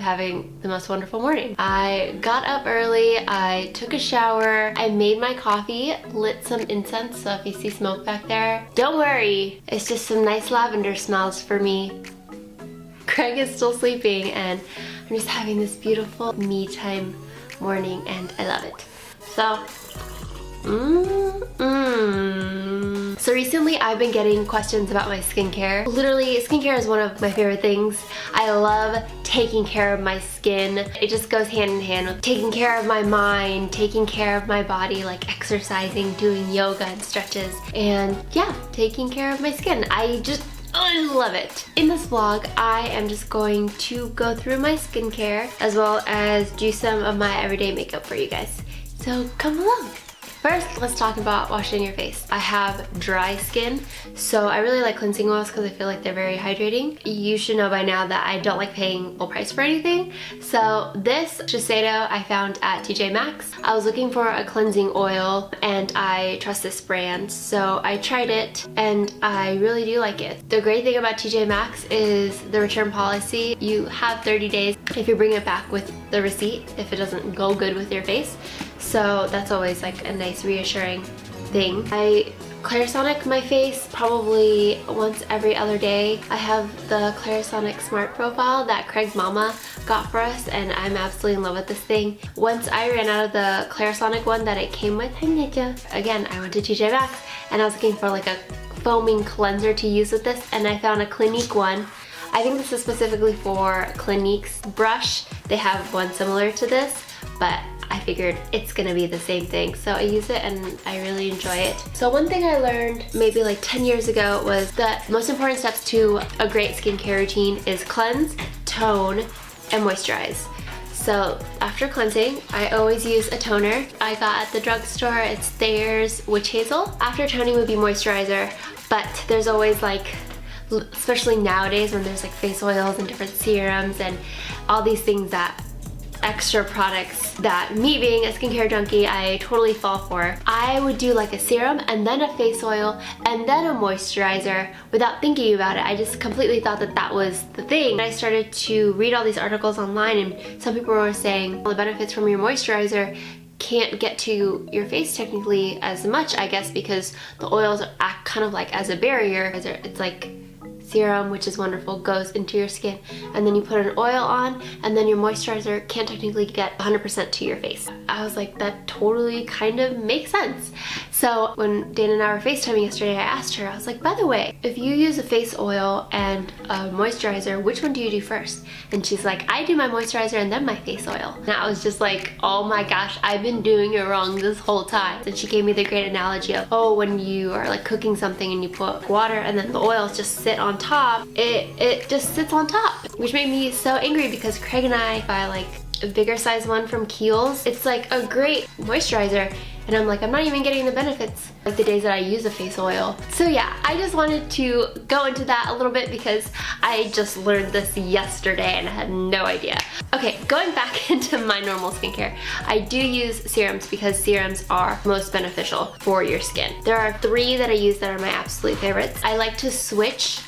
having the most wonderful morning. I got up early, I took a shower, I made my coffee, lit some incense, so if you see smoke back there, don't worry, it's just some nice lavender smells for me. Craig is still sleeping and I'm just having this beautiful me time morning and I love it. So recently I've been getting questions about my skincare. Literally, skincare is one of my favorite things. I love taking care of my skin. It just goes hand in hand with taking care of my mind, taking care of my body, like exercising, doing yoga and stretches, and yeah, taking care of my skin. I love it. In this vlog, I am just going to go through my skincare as well as do some of my everyday makeup for you guys. So come along. First, let's talk about washing your face. I have dry skin, so I really like cleansing oils because I feel like they're very hydrating. You should know by now that I don't like paying full price for anything. So this Shiseido I found at TJ Maxx. I was looking for a cleansing oil and I trust this brand, so I tried it and I really do like it. The great thing about TJ Maxx is the return policy. You have 30 days if you bring it back with the receipt if it doesn't go good with your face. So that's always like a nice reassuring thing. I Clarisonic my face probably once every other day. I have the Clarisonic Smart Profile that Craig's mama got for us and I'm absolutely in love with this thing. Once I ran out of the Clarisonic one that it came with, again, I went to TJ Maxx and I was looking for like a foaming cleanser to use with this and I found a Clinique one. I think this is specifically for Clinique's brush. They have one similar to this, but I figured it's gonna be the same thing. So I use it and I really enjoy it. So one thing I learned maybe like 10 years ago was that most important steps to a great skincare routine is cleanse, tone, and moisturize. So after cleansing, I always use a toner. I got at the drugstore, it's Thayers Witch Hazel. After toning would be moisturizer, but there's always like, especially nowadays when there's like face oils and different serums and all these things that extra products that me being a skincare junkie, I totally fall for. I would do like a serum and then a face oil and then a moisturizer without thinking about it. I just completely thought that that was the thing. I started to read all these articles online and some people were saying well, the benefits from your moisturizer can't get to your face technically as much, I guess, because the oils act kind of like as a barrier. It's like serum, which is wonderful, goes into your skin and then you put an oil on and then your moisturizer can't technically get 100% to your face. I was like, that totally kind of makes sense. So when Dana and I were FaceTiming yesterday, I asked her, I was like, by the way, if you use a face oil and a moisturizer, which one do you do first? And she's like, I do my moisturizer and then my face oil. And I was just like, oh my gosh, I've been doing it wrong this whole time. And she gave me the great analogy of, oh, when you are like cooking something and you put water and then the oils just sit on top, it just sits on top, which made me so angry because Craig and I buy like a bigger size one from Kiehl's. It's like a great moisturizer and I'm like, I'm not even getting the benefits like the days that I use a face oil. So yeah, I just wanted to go into that a little bit because I just learned this yesterday and I had no idea. Okay, going back into my normal skincare, I do use serums because serums are most beneficial for your skin. There are 3 that I use that are my absolute favorites. I like to switch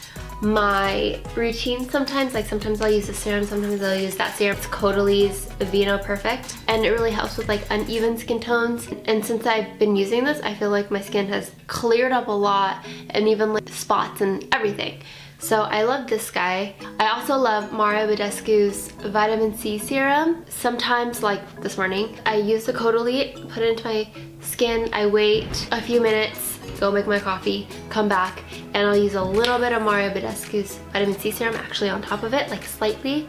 my routine sometimes, like sometimes I'll use the serum, sometimes I'll use that serum. It's Caudalie's Vinoperfect and it really helps with like uneven skin tones, and since I've been using this I feel like my skin has cleared up a lot and even like spots and everything. So I love this guy. I also love Badescu's vitamin C serum. Sometimes, like this morning, I use the Caudalie, put it into my skin, I wait a few minutes, go make my coffee, come back, and I'll use a little bit of Badescu's vitamin C serum actually on top of it, like slightly,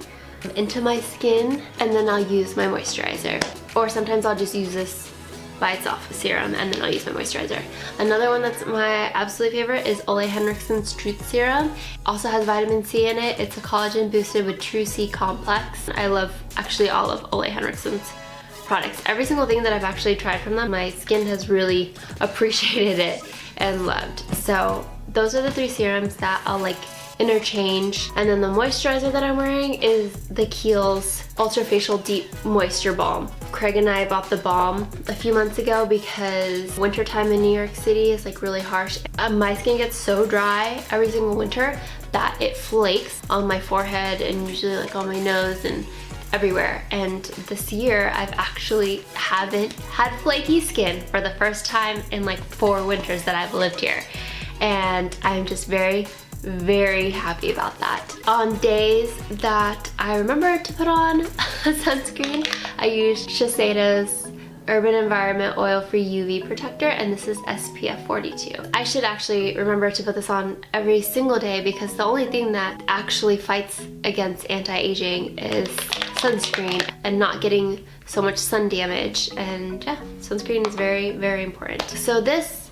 into my skin, and then I'll use my moisturizer. Or sometimes I'll just use this by itself, serum, and then I'll use my moisturizer. Another one that's my absolute favorite is Henriksen's Truth Serum. Also has vitamin C in it. It's a collagen boosted with True C complex. I love actually all of Henriksen's products. Every single thing that I've actually tried from them, my skin has really appreciated it and loved. So those are the 3 serums that I'll like interchange. And then the moisturizer that I'm wearing is the Kiehl's Ultra Facial Deep Moisture Balm. Craig and I bought the balm a few months ago because wintertime in New York City is like really harsh. My skin gets so dry every single winter that it flakes on my forehead and usually like on my nose and everywhere. And this year I've actually haven't had flaky skin for the first time in like 4 winters that I've lived here. And I'm just very, very happy about that. On days that I remember to put on a sunscreen, I use Shiseido's Urban Environment Oil-Free UV Protector, and this is SPF 42. I should actually remember to put this on every single day because the only thing that actually fights against anti-aging is sunscreen and not getting so much sun damage. And yeah, sunscreen is very, very important. So this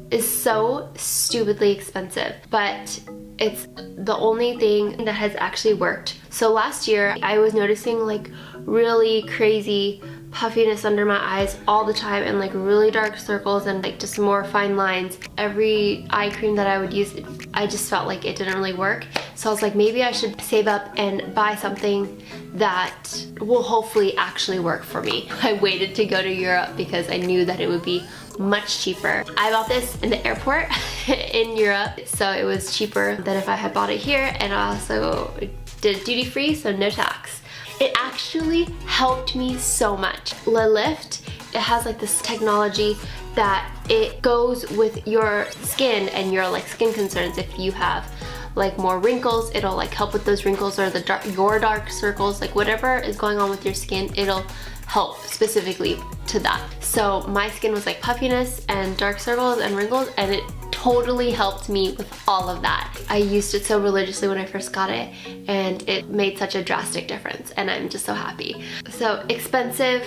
is so stupidly expensive, but it's the only thing that has actually worked. So last year I was noticing like really crazy puffiness under my eyes all the time and like really dark circles and like just more fine lines. Every eye cream that I would use, I just felt like it didn't really work. So I was like, maybe I should save up and buy something that will hopefully actually work for me. I waited to go to Europe because I knew that it would be much cheaper. I bought this in the airport in Europe, so it was cheaper than if I had bought it here, and I also did duty free, so no tax. It actually helped me so much. Le Lift, it has like this technology that it goes with your skin and your like skin concerns. If you have like more wrinkles, it'll like help with those wrinkles, or your dark circles, like whatever is going on with your skin, it'll help specifically to that. So my skin was like puffiness and dark circles and wrinkles, and it totally helped me with all of that. I used it so religiously when I first got it, and it made such a drastic difference, and I'm just so happy. So expensive,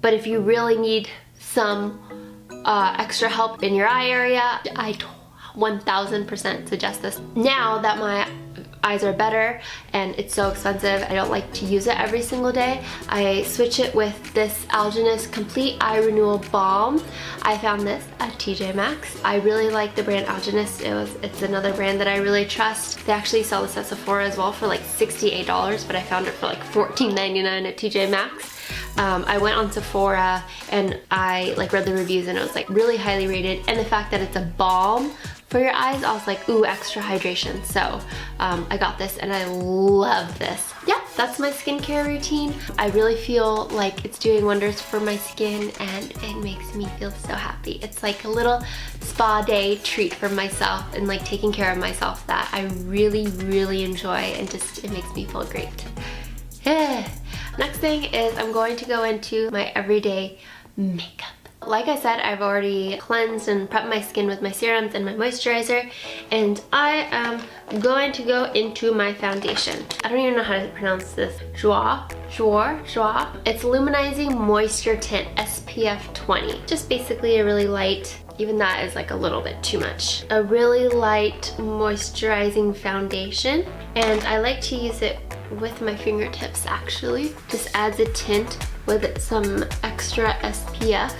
but if you really need some extra help in your eye area, I 1000% suggest this. Now that my eyes are better and it's so expensive, I don't like to use it every single day. I switch it with this Algenist Complete Eye Renewal Balm. I found this at TJ Maxx. I really like the brand Algenist. It's another brand that I really trust. They actually sell this at Sephora as well for like $68, but I found it for like $14.99 at TJ Maxx. I went on Sephora and I like read the reviews, and it was like really highly rated, and the fact that it's a balm for your eyes, I was like, ooh, extra hydration. So I got this and I love this. Yeah, that's my skincare routine. I really feel like it's doing wonders for my skin, and it makes me feel so happy. It's like a little spa day treat for myself, and like taking care of myself that I really, really enjoy, and just it makes me feel great. Next thing is I'm going to go into my everyday makeup. Like I said, I've already cleansed and prepped my skin with my serums and my moisturizer, and I am going to go into my foundation. I don't even know how to pronounce this. Jouer. It's Luminizing Moisture Tint SPF 20. Just basically a really light, even that is like a little bit too much. A really light moisturizing foundation, and I like to use it with my fingertips actually. Just adds a tint with some extra SPF.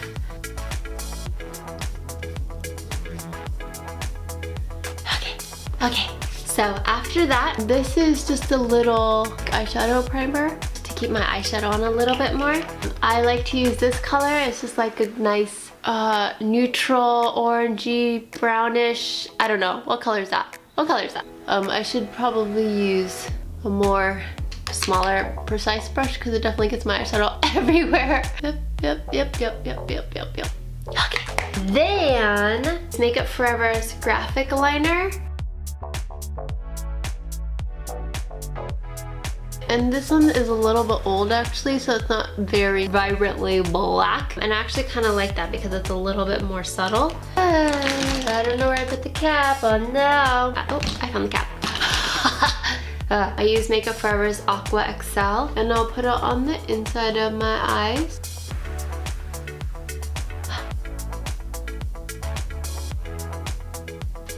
Okay, so after that, this is just a little eyeshadow primer to keep my eyeshadow on a little bit more. I like to use this color. It's just like a nice neutral orangey brownish. I don't know, what color is that? What color is that? I should probably use a more smaller precise brush because it definitely gets my eyeshadow everywhere. Yep. Okay, then Makeup Forever's graphic liner. And this one is a little bit old actually, so it's not very vibrantly black. And I actually kind of like that because it's a little bit more subtle. I don't know where I put the cap. Oh no. Oh, I found the cap. I use Makeup Forever's Aqua XL, and I'll put it on the inside of my eyes.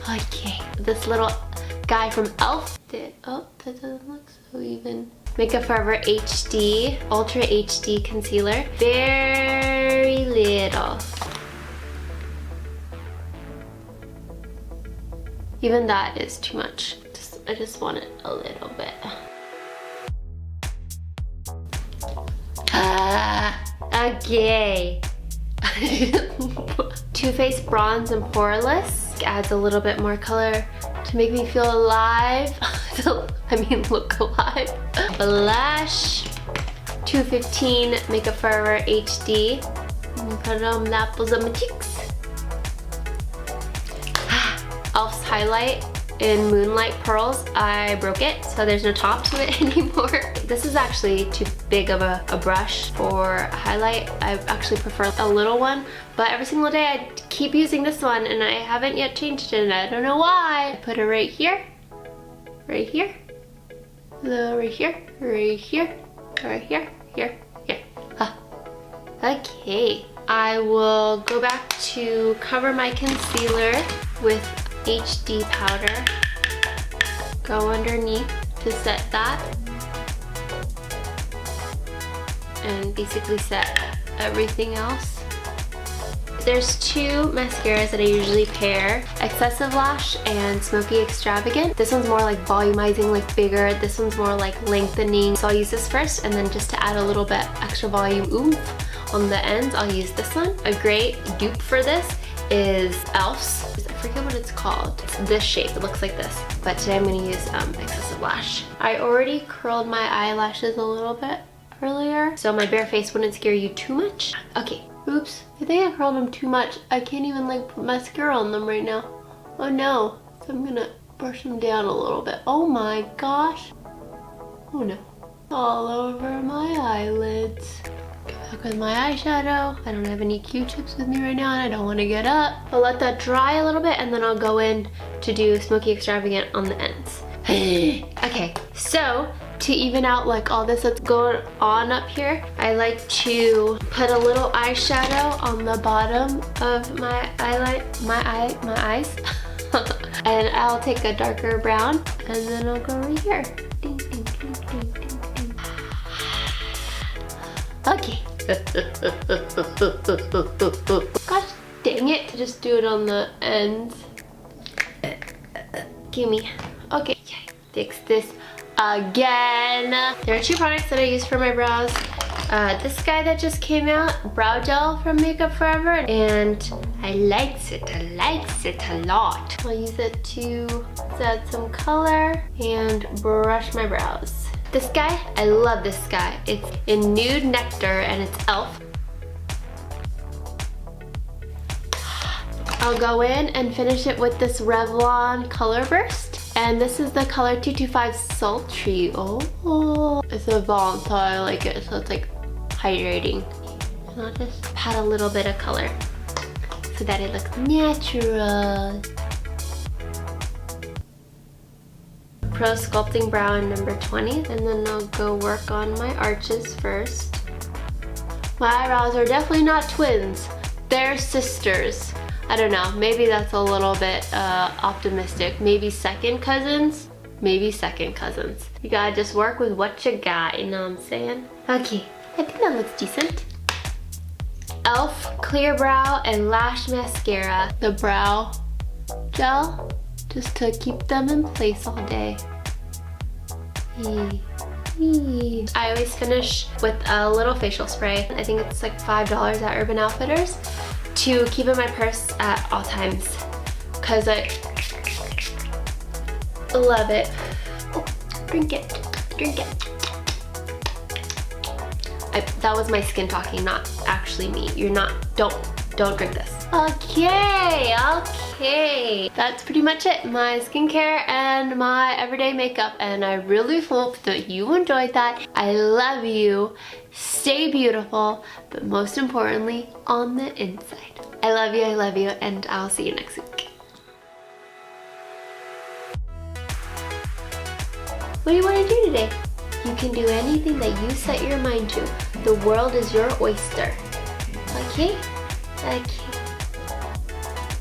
Okay, this little guy from e.l.f. Oh, that doesn't look so even. Makeup Forever HD, Ultra HD Concealer. Very little. Even that is too much. I just want it a little bit. Okay. Too Faced Bronze and Poreless adds a little bit more color to make me feel alive. I I mean look alive. Blush, 215 Makeup Forever HD. Put it on the apples of my cheeks. Elf's highlight in Moonlight Pearls. I broke it, so there's no top to it anymore. This is actually too big of a brush for a highlight. I actually prefer a little one, but every single day I keep using this one and I haven't yet changed it and I don't know why. I put it right here, right here, right here, right here, right here, here, here. Huh. Okay, I will go back to cover my concealer with HD powder. Go underneath to set that. And basically set everything else. There's two mascaras that I usually pair, Excessive Lash and Smoky Extravagant. This one's more like volumizing, like bigger. This one's more like lengthening. So I'll use this first, and then just to add a little bit extra volume oomph on the ends, I'll use this one. A great dupe for this is e.l.f.'s. I forget what it's called. It's this shape, it looks like this. But today I'm gonna use Excessive Lash. I already curled my eyelashes a little bit earlier, so my bare face wouldn't scare you too much. Okay, oops, I think I curled them too much. I can't even like put mascara on them right now. Oh no, so I'm gonna brush them down a little bit. Oh my gosh. Oh no. All over my eyelids. Go back with my eyeshadow. I don't have any Q-tips with me right now and I don't want to get up. I'll let that dry a little bit and then I'll go in to do Smoky Extravagant on the ends. Okay, so to even out like all this that's going on up here, I like to put a little eyeshadow on the bottom of my eyes. And I'll take a darker brown and then I'll go right here. Ding, ding, ding, ding, ding, ding. Okay. Gosh dang it, to just do it on the ends. Gimme. Okay, fix this again. There are two products that I use for my brows. This guy that just came out, brow gel from Makeup Forever, and I likes it a lot. I'll use it to add some color and brush my brows. This guy, I love this guy. It's in Nude Nectar and it's e.l.f. I'll go in and finish it with this Revlon Color Burst. And this is the color 225 Sultry. Oh, it's a balm, so I like it. So it's like hydrating. And I'll just pat a little bit of color so that it looks natural. Pro Sculpting Brow in number 20. And then I'll go work on my arches first. My eyebrows are definitely not twins. They're sisters. I don't know, maybe that's a little bit optimistic. Maybe second cousins? Maybe second cousins. You gotta just work with what you got, you know what I'm saying? Okay, I think that looks decent. e.l.f. Clear Brow and Lash Mascara. The brow gel, just to keep them in place all day. I always finish with a little facial spray. I think it's like $5 at Urban Outfitters, to keep in my purse at all times, because I love it. Oh, drink it, drink it. That was my skin talking, not actually me. You're not, don't drink this. Okay, that's pretty much it. My skincare and my everyday makeup, and I really hope that you enjoyed that. I love you. Stay beautiful, but most importantly, on the inside. I love you, and I'll see you next week. What do you want to do today? You can do anything that you set your mind to. The world is your oyster. Okay? Okay.